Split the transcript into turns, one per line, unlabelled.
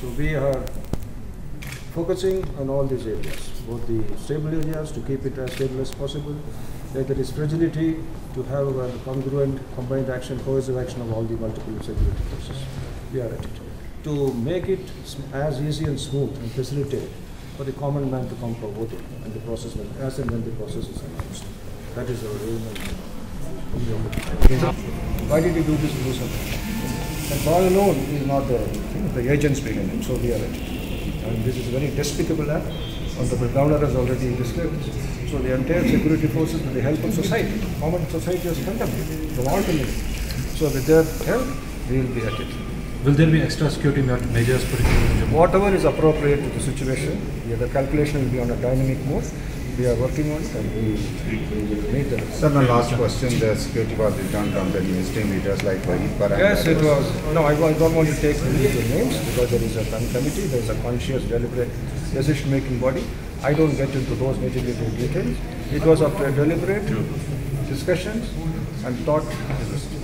So we are focusing on all these areas, both the stable areas to keep it as stable as possible, where there is fragility to have a congruent combined action, cohesive action of all the multiple security forces. We are at it. To make it as easy and smooth and facilitate for the common man to come for voting and the process as and when the process is announced. That is our aim and why did he do this? Do something. And all alone is not the agents beginning, so we are at it. And this is a very despicable act. The governor has already described. So the entire security forces, with the help of society, common society has condemned it. They want to live. So with their help, we will be at it.
Will there be extra security measures put in?
Whatever is appropriate to the situation, the calculation will be on a dynamic mode. We are working on it and we will meet them.
Sir, my last question, the security was returned from the mainstream leaders like Parag.
Yes, it was. No, I don't want to take individual names because there is a committee, there is a conscious, deliberate decision-making body. I don't get into those nitty-gritty details. It was after deliberate discussions and thought